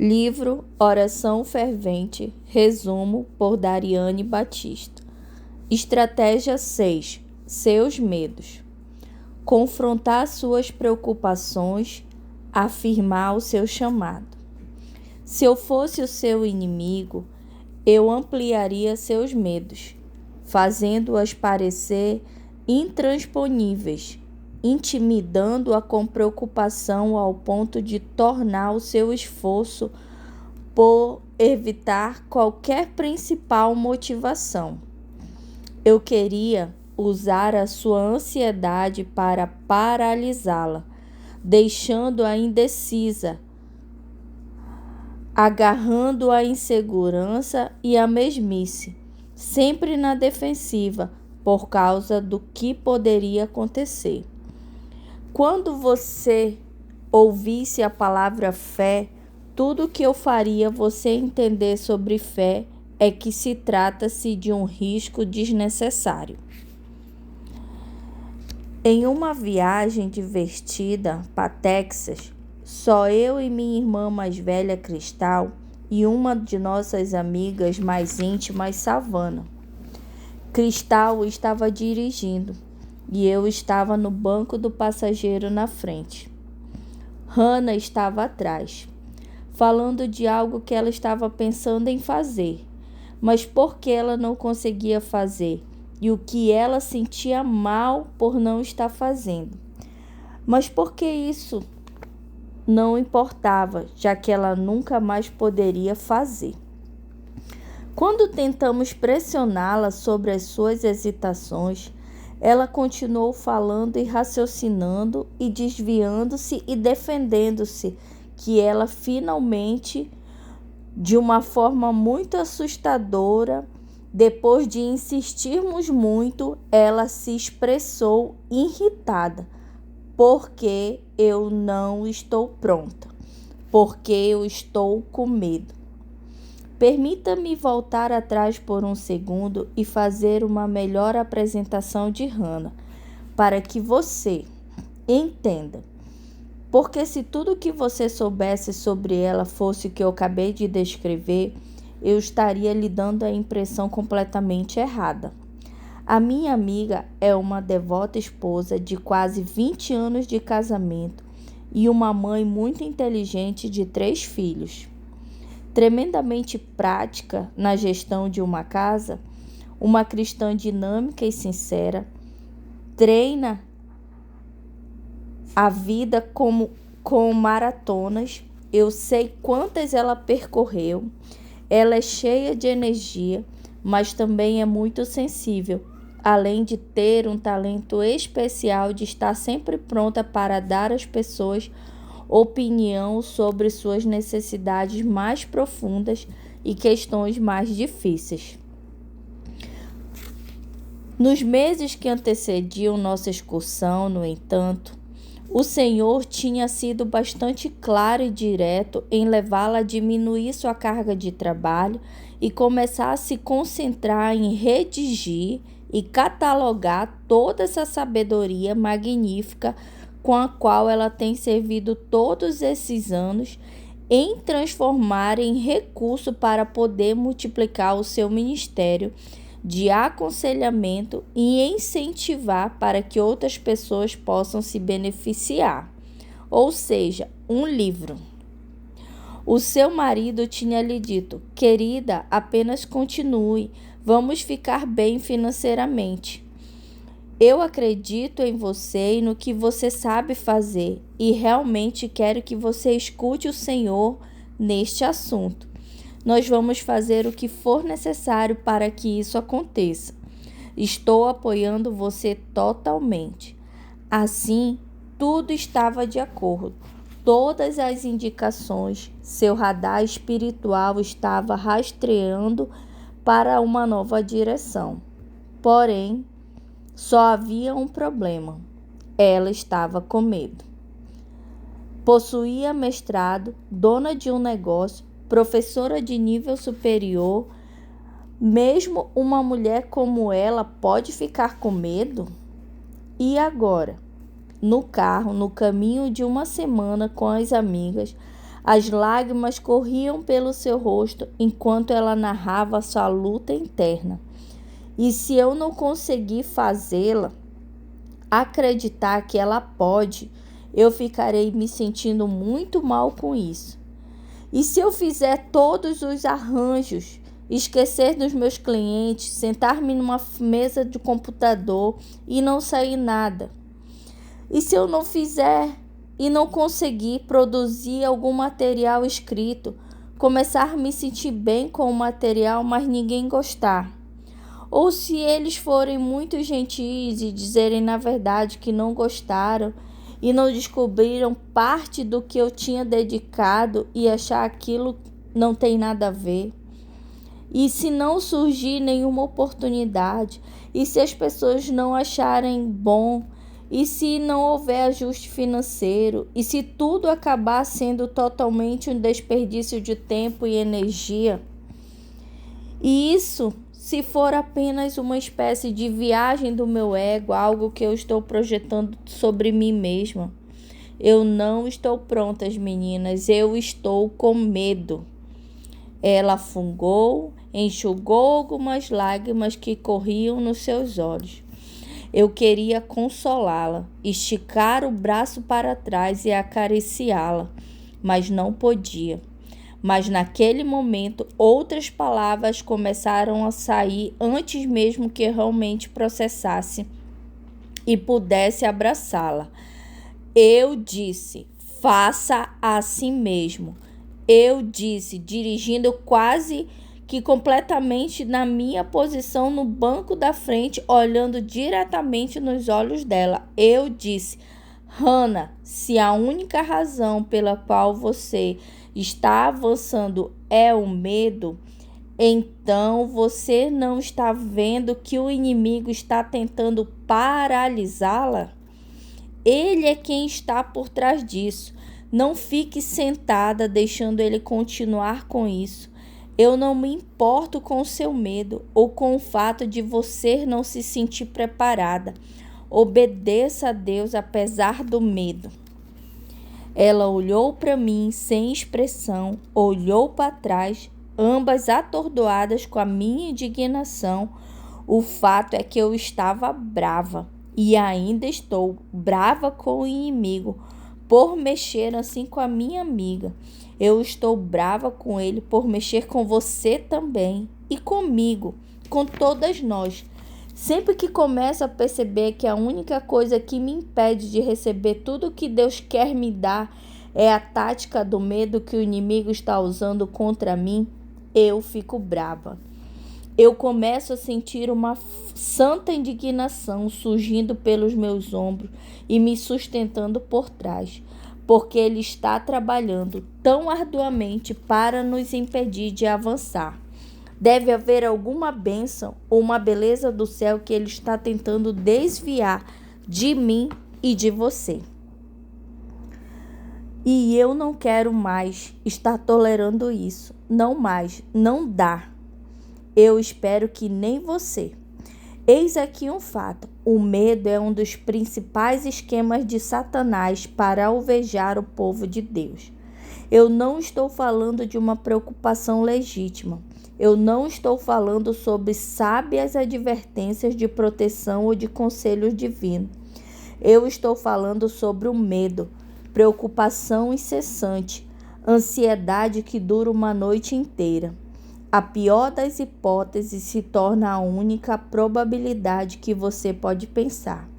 Livro Oração Fervente, resumo por Dariane Batista. Estratégia 6. Seus medos. Confrontar suas preocupações, afirmar o seu chamado. Se eu fosse o seu inimigo, eu ampliaria seus medos, fazendo-as parecer intransponíveis, intimidando-a com preocupação ao ponto de tornar o seu esforço por evitar qualquer principal motivação. Eu queria usar a sua ansiedade para paralisá-la, deixando-a indecisa, agarrando a insegurança e a mesmice, sempre na defensiva, por causa do que poderia acontecer. Quando você ouvisse a palavra fé, tudo que eu faria você entender sobre fé é que se trata-se de um risco desnecessário. Em uma viagem divertida para Texas, só eu e minha irmã mais velha, Cristal, e uma de nossas amigas mais íntimas, Savana. Cristal estava dirigindo e eu estava no banco do passageiro na frente. Hannah estava atrás, falando de algo que ela estava pensando em fazer, mas por que ela não conseguia fazer e o que ela sentia mal por não estar fazendo. Mas por que isso não importava, já que ela nunca mais poderia fazer. Quando tentamos pressioná-la sobre as suas hesitações, ela continuou falando e raciocinando e desviando-se e defendendo-se, que ela finalmente, de uma forma muito assustadora, depois de insistirmos muito, ela se expressou irritada. Porque eu não estou pronta, porque eu estou com medo. Permita-me voltar atrás por um segundo e fazer uma melhor apresentação de Hannah, para que você entenda. Porque se tudo que você soubesse sobre ela fosse o que eu acabei de descrever, eu estaria lhe dando a impressão completamente errada. A minha amiga é uma devota esposa de quase 20 anos de casamento e uma mãe muito inteligente de 3 filhos. Tremendamente prática na gestão de uma casa, uma cristã dinâmica e sincera, treina a vida com maratonas. Eu sei quantas ela percorreu. Ela é cheia de energia, mas também é muito sensível, além de ter um talento especial de estar sempre pronta para dar às pessoas opinião sobre suas necessidades mais profundas e questões mais difíceis. Nos meses que antecediam nossa excursão, no entanto, o Senhor tinha sido bastante claro e direto em levá-la a diminuir sua carga de trabalho e começar a se concentrar em redigir e catalogar toda essa sabedoria magnífica com a qual ela tem servido todos esses anos, em transformar em recurso para poder multiplicar o seu ministério de aconselhamento e incentivar para que outras pessoas possam se beneficiar. Ou seja, um livro. O seu marido tinha lhe dito: querida, apenas continue, vamos ficar bem financeiramente. Eu acredito em você e no que você sabe fazer e realmente quero que você escute o Senhor neste assunto. Nós vamos fazer o que for necessário para que isso aconteça. Estou apoiando você totalmente. Assim, tudo estava de acordo. Todas as indicações, seu radar espiritual estava rastreando para uma nova direção. Porém, só havia um problema. Ela estava com medo. Possuía mestrado, dona de um negócio, professora de nível superior. Mesmo uma mulher como ela pode ficar com medo? E agora? No carro, no caminho de uma semana com as amigas, As lágrimas corriam pelo seu rosto enquanto ela narrava sua luta interna. E se eu não conseguir fazê-la acreditar que ela pode, eu ficarei me sentindo muito mal com isso. E se eu fizer todos os arranjos, esquecer dos meus clientes, sentar-me numa mesa de computador e não sair nada? E se eu não fizer e não conseguir produzir algum material escrito, começar a me sentir bem com o material, mas ninguém gostar? Ou se eles forem muito gentis e dizerem na verdade que não gostaram e não descobriram parte do que eu tinha dedicado e achar aquilo não tem nada a ver? E se não surgir nenhuma oportunidade? E se as pessoas não acharem bom? E se não houver ajuste financeiro? E se tudo acabar sendo totalmente um desperdício de tempo e energia? E isso se for apenas uma espécie de viagem do meu ego, algo que eu estou projetando sobre mim mesma. Eu não estou pronta, meninas, eu estou com medo. Ela fungou, enxugou algumas lágrimas que corriam nos seus olhos. Eu queria consolá-la, esticar o braço para trás e acariciá-la, mas não podia. Mas naquele momento, outras palavras começaram a sair antes mesmo que eu realmente processasse e pudesse abraçá-la. Eu disse, faça assim mesmo. Eu disse, dirigindo quase que completamente na minha posição no banco da frente, olhando diretamente nos olhos dela. Eu disse, Hannah, se a única razão pela qual você está avançando é o medo, então você não está vendo que o inimigo está tentando paralisá-la? Ele é quem está por trás disso. Não fique sentada deixando ele continuar com isso. Eu não me importo com o seu medo ou com o fato de você não se sentir preparada. Obedeça a Deus apesar do medo. Ela olhou para mim sem expressão, olhou para trás, ambas atordoadas com a minha indignação. O fato é que eu estava brava e ainda estou brava com o inimigo por mexer assim com a minha amiga. Eu estou brava com ele por mexer com você também e comigo, com todas nós. Sempre que começo a perceber que a única coisa que me impede de receber tudo que Deus quer me dar é a tática do medo que o inimigo está usando contra mim, eu fico brava. Eu começo a sentir uma santa indignação surgindo pelos meus ombros e me sustentando por trás, porque ele está trabalhando tão arduamente para nos impedir de avançar. Deve haver alguma bênção ou uma beleza do céu que ele está tentando desviar de mim e de você. E eu não quero mais estar tolerando isso. Não mais, não dá. Eu espero que nem você. Eis aqui um fato. O medo é um dos principais esquemas de Satanás para alvejar o povo de Deus. Eu não estou falando de uma preocupação legítima. Eu não estou falando sobre sábias advertências de proteção ou de conselhos divinos. Eu estou falando sobre o medo, preocupação incessante, ansiedade que dura uma noite inteira. A pior das hipóteses se torna a única probabilidade que você pode pensar.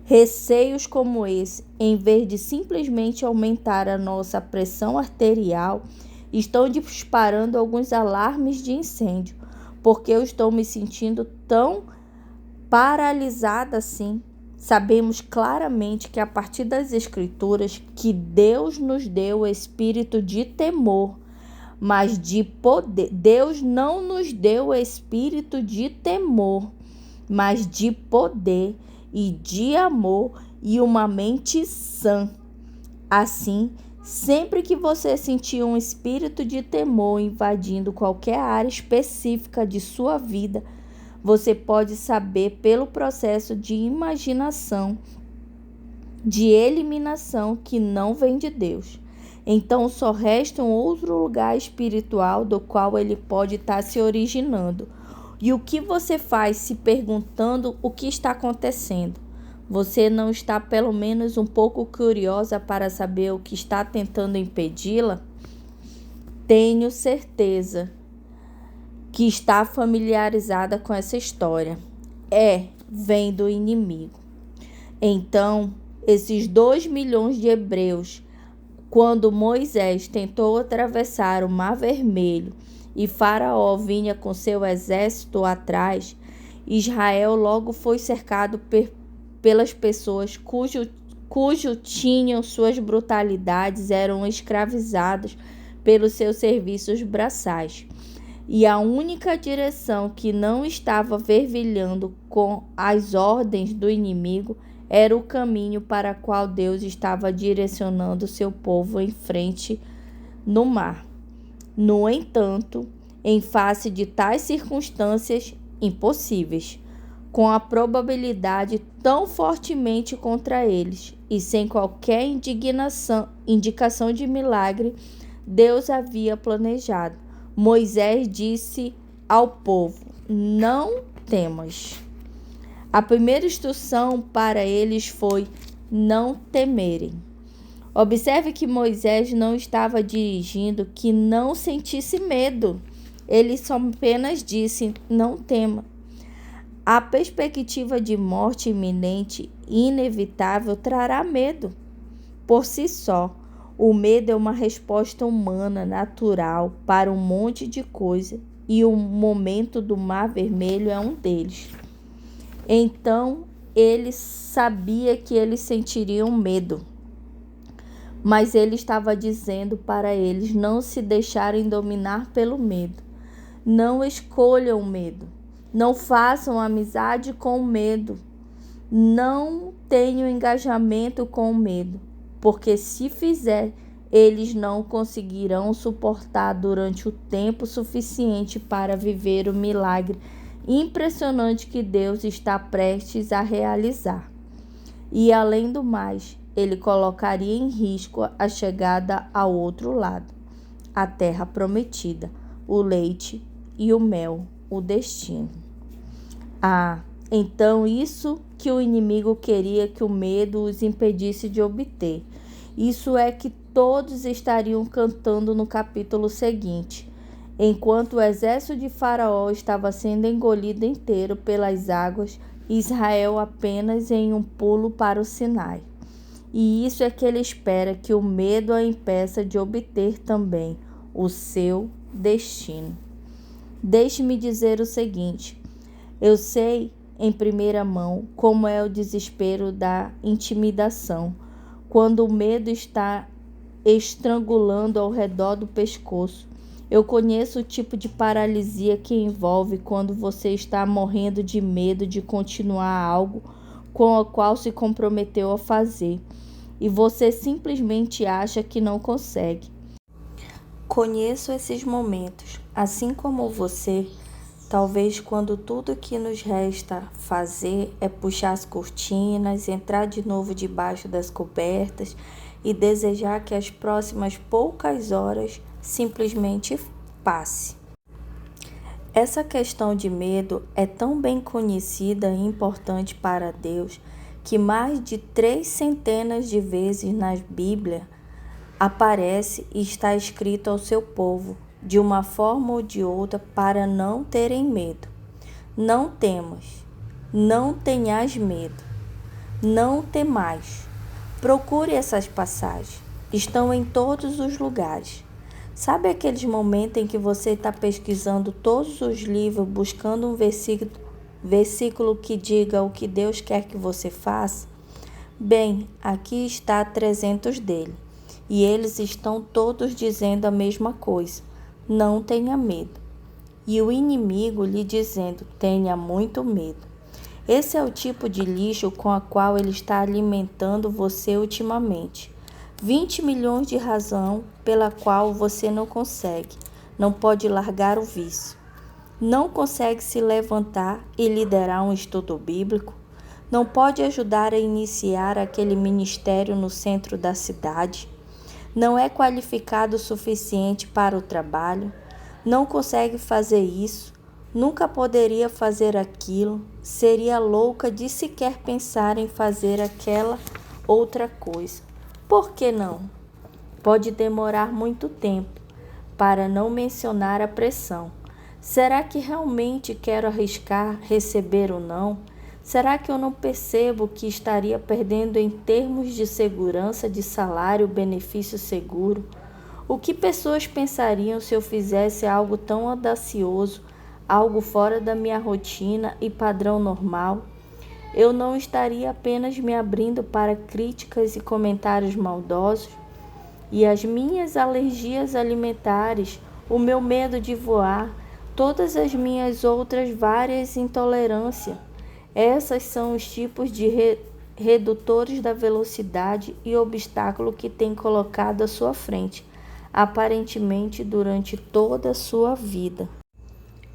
Receios como esse, em vez de simplesmente aumentar a nossa pressão arterial, estão disparando alguns alarmes de incêndio, porque eu estou me sentindo tão paralisada assim. Sabemos claramente que a partir das Escrituras que Deus nos deu o espírito de temor, mas de poder. Deus não nos deu o espírito de temor, mas de poder e de amor e uma mente sã. Assim, sempre que você sentir um espírito de temor invadindo qualquer área específica de sua vida, você pode saber pelo processo de imaginação, de eliminação que não vem de Deus. Então só resta um outro lugar espiritual do qual ele pode estar se originando. E o que você faz se perguntando o que está acontecendo? Você não está pelo menos um pouco curiosa para saber o que está tentando impedi-la? Tenho certeza que está familiarizada com essa história. Vem do inimigo. Então, esses 2 milhões de hebreus, quando Moisés tentou atravessar o Mar Vermelho e Faraó vinha com seu exército atrás, Israel logo foi cercado pelas pessoas cujo tinham suas brutalidades, eram escravizados pelos seus serviços braçais. E a única direção que não estava fervilhando com as ordens do inimigo era o caminho para o qual Deus estava direcionando seu povo em frente no mar. No entanto, em face de tais circunstâncias impossíveis, com a probabilidade tão fortemente contra eles e sem qualquer indicação de milagre, Deus havia planejado. Moisés disse ao povo: não temas. A primeira instrução para eles foi não temerem. Observe que Moisés não estava dirigindo que não sentisse medo. Ele só apenas disse: não tema. A perspectiva de morte iminente e inevitável trará medo. Por si só, o medo é uma resposta humana, natural, para um monte de coisa, e o momento do Mar Vermelho é um deles. Então, ele sabia que eles sentiriam medo, mas ele estava dizendo para eles não se deixarem dominar pelo medo. Não escolham o medo. Não façam amizade com o medo. Não tenham engajamento com o medo, porque se fizer, eles não conseguirão suportar durante o tempo suficiente para viver o milagre impressionante que Deus está prestes a realizar. E além do mais, ele colocaria em risco a chegada ao outro lado, a terra prometida, o leite e o mel, o destino. Então isso que o inimigo queria que o medo os impedisse de obter. Isso é que todos estariam cantando no capítulo seguinte. Enquanto o exército de Faraó estava sendo engolido inteiro pelas águas, Israel apenas em um pulo para o Sinai. E isso é que ele espera que o medo a impeça de obter também o seu destino. Deixe-me dizer o seguinte: eu sei em primeira mão como é o desespero da intimidação, quando o medo está estrangulando ao redor do pescoço. Eu conheço o tipo de paralisia que envolve quando você está morrendo de medo de continuar algo com o qual se comprometeu a fazer, e você simplesmente acha que não consegue. Conheço esses momentos, assim como você. Talvez quando tudo que nos resta fazer é puxar as cortinas, entrar de novo debaixo das cobertas e desejar que as próximas poucas horas simplesmente passe. Essa questão de medo é tão bem conhecida e importante para Deus que mais de 300 de vezes na Bíblia aparece e está escrito ao seu povo, de uma forma ou de outra, para não terem medo. Não temas, não tenhas medo, não temais. Procure essas passagens, estão em todos os lugares. Sabe aqueles momentos em que você está pesquisando todos os livros, buscando um versículo que diga o que Deus quer que você faça? Bem, aqui está 300 dele, e eles estão todos dizendo a mesma coisa: não tenha medo. E o inimigo lhe dizendo: tenha muito medo. Esse é o tipo de lixo com a qual ele está alimentando você ultimamente. 20 milhões de razão pela qual você não pode largar o vício. Não consegue se levantar e liderar um estudo bíblico. Não pode ajudar a iniciar aquele ministério no centro da cidade. Não é qualificado o suficiente para o trabalho, não consegue fazer isso, nunca poderia fazer aquilo, seria louca de sequer pensar em fazer aquela outra coisa. Por que não? Pode demorar muito tempo, para não mencionar a pressão. Será que realmente quero arriscar receber ou não? Será que eu não percebo que estaria perdendo em termos de segurança de salário, benefício seguro? O que pessoas pensariam se eu fizesse algo tão audacioso, algo fora da minha rotina e padrão normal? Eu não estaria apenas me abrindo para críticas e comentários maldosos? E as minhas alergias alimentares, o meu medo de voar, todas as minhas outras várias intolerâncias. Essas são os tipos de redutores da velocidade e obstáculo que tem colocado à sua frente, aparentemente durante toda a sua vida.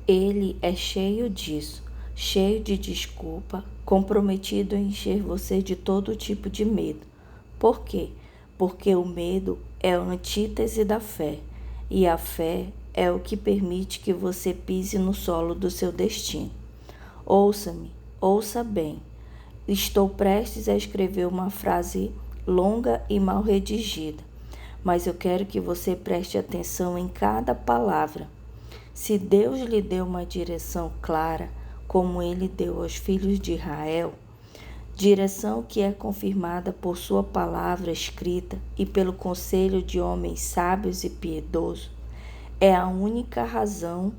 Ele é cheio disso, cheio de desculpa, comprometido em encher você de todo tipo de medo. Por quê? Porque o medo é a antítese da fé, e a fé é o que permite que você pise no solo do seu destino. Ouça-me, ouça bem. Estou prestes a escrever uma frase longa e mal redigida, mas eu quero que você preste atenção em cada palavra. Se Deus lhe deu uma direção clara, como ele deu aos filhos de Israel, direção que é confirmada por sua palavra escrita e pelo conselho de homens sábios e piedosos, é a única razão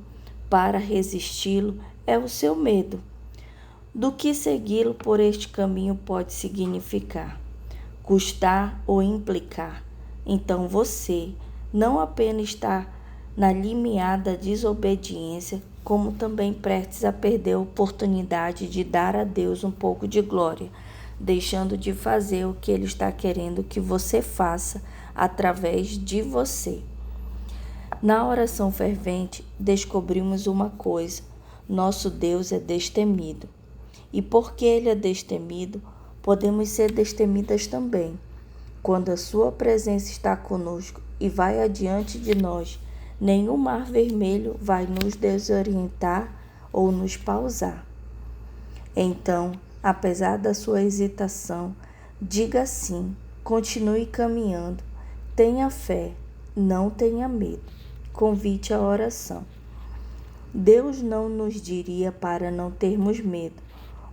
para resisti-lo é o seu medo. Do que segui-lo por este caminho pode significar, custar ou implicar. Então você não apenas está na limiar da desobediência, como também prestes a perder a oportunidade de dar a Deus um pouco de glória, deixando de fazer o que Ele está querendo que você faça através de você. Na oração fervente, descobrimos uma coisa: nosso Deus é destemido. E porque Ele é destemido, podemos ser destemidas também. Quando a sua presença está conosco e vai adiante de nós, nenhum mar vermelho vai nos desorientar ou nos pausar. Então, apesar da sua hesitação, diga sim, continue caminhando, tenha fé, não tenha medo. Convite à oração. Deus não nos diria para não termos medo,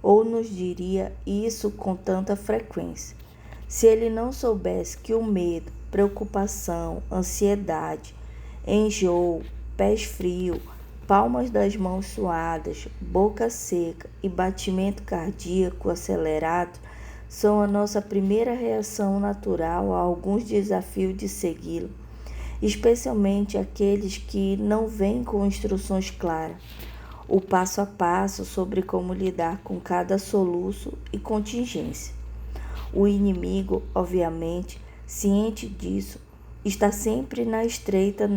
ou nos diria isso com tanta frequência, se Ele não soubesse que o medo, preocupação, ansiedade, enjoo, pés frios, palmas das mãos suadas, boca seca e batimento cardíaco acelerado são a nossa primeira reação natural a alguns desafios de segui-lo, especialmente aqueles que não vêm com instruções claras, o passo a passo sobre como lidar com cada soluço e contingência. O inimigo, obviamente, ciente disso, está sempre na estreita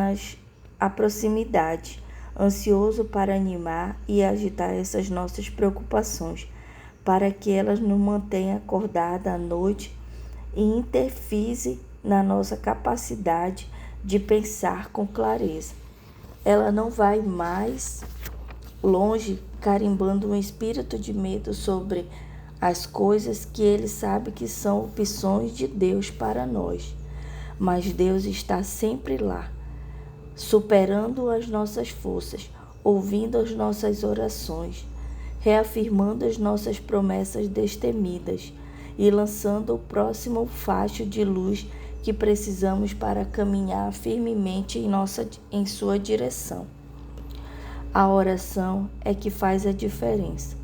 à proximidade, ansioso para animar e agitar essas nossas preocupações, para que elas nos mantenham acordados à noite e interfise na nossa capacidade de pensar com clareza. Ela não vai mais longe carimbando um espírito de medo sobre as coisas que ele sabe que são opções de Deus para nós. Mas Deus está sempre lá, superando as nossas forças, ouvindo as nossas orações, reafirmando as nossas promessas destemidas e lançando o próximo facho de luz que precisamos para caminhar firmemente em sua direção. A oração é que faz a diferença.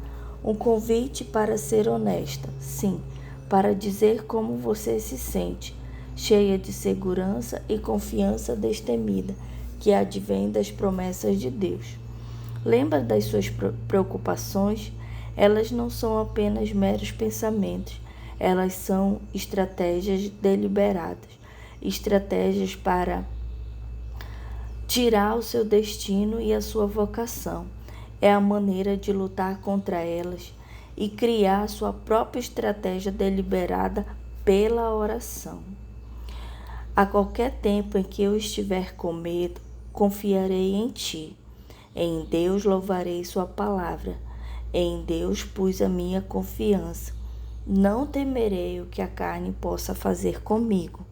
Um convite para ser honesta, sim, para dizer como você se sente, cheia de segurança e confiança destemida, que advém das promessas de Deus. Lembra das suas preocupações? Elas não são apenas meros pensamentos, elas são estratégias deliberadas, estratégias para tirar o seu destino e a sua vocação. É a maneira de lutar contra elas e criar sua própria estratégia deliberada pela oração. A qualquer tempo em que eu estiver com medo, confiarei em ti. Em Deus louvarei sua palavra. Em Deus pus a minha confiança. Não temerei o que a carne possa fazer comigo.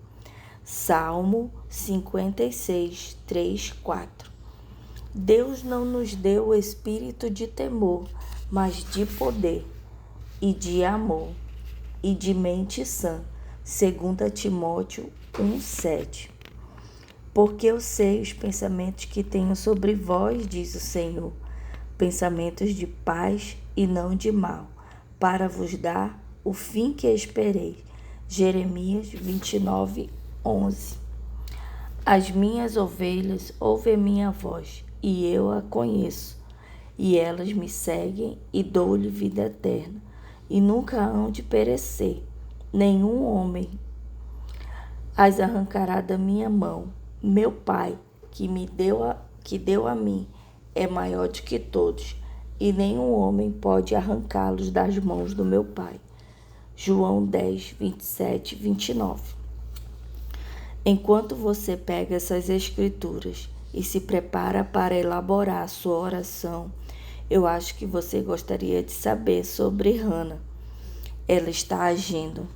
Salmo 56, 3, 4. Deus não nos deu o espírito de temor, mas de poder e de amor e de mente sã. 2 Timóteo 1:7. Porque eu sei os pensamentos que tenho sobre vós, diz o Senhor, pensamentos de paz e não de mal, para vos dar o fim que esperei. Jeremias 29:11. As minhas ovelhas ouvem a minha voz, e eu a conheço, e elas me seguem, e dou-lhe vida eterna, e nunca hão de perecer. Nenhum homem as arrancará da minha mão. Meu Pai, que deu a mim, é maior do que todos, e nenhum homem pode arrancá-los das mãos do meu Pai. João 10, 27, 29. Enquanto você pega essas escrituras e se prepara para elaborar a sua oração, eu acho que você gostaria de saber sobre Hannah. Ela está agindo.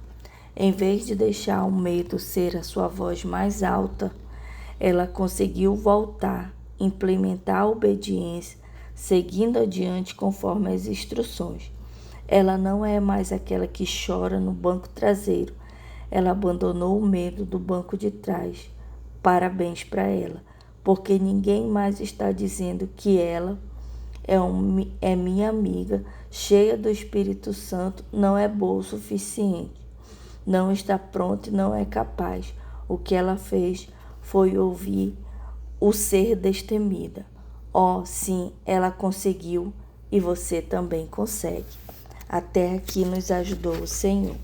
Em vez de deixar o medo ser a sua voz mais alta, ela conseguiu voltar, implementar a obediência, seguindo adiante conforme as instruções. Ela não é mais aquela que chora no banco traseiro. Ela abandonou o medo do banco de trás. Parabéns para ela, porque ninguém mais está dizendo que ela é minha amiga, cheia do Espírito Santo, não é boa o suficiente, não está pronta e não é capaz. O que ela fez foi ouvir o ser destemida. Sim, ela conseguiu e você também consegue. Até aqui nos ajudou o Senhor.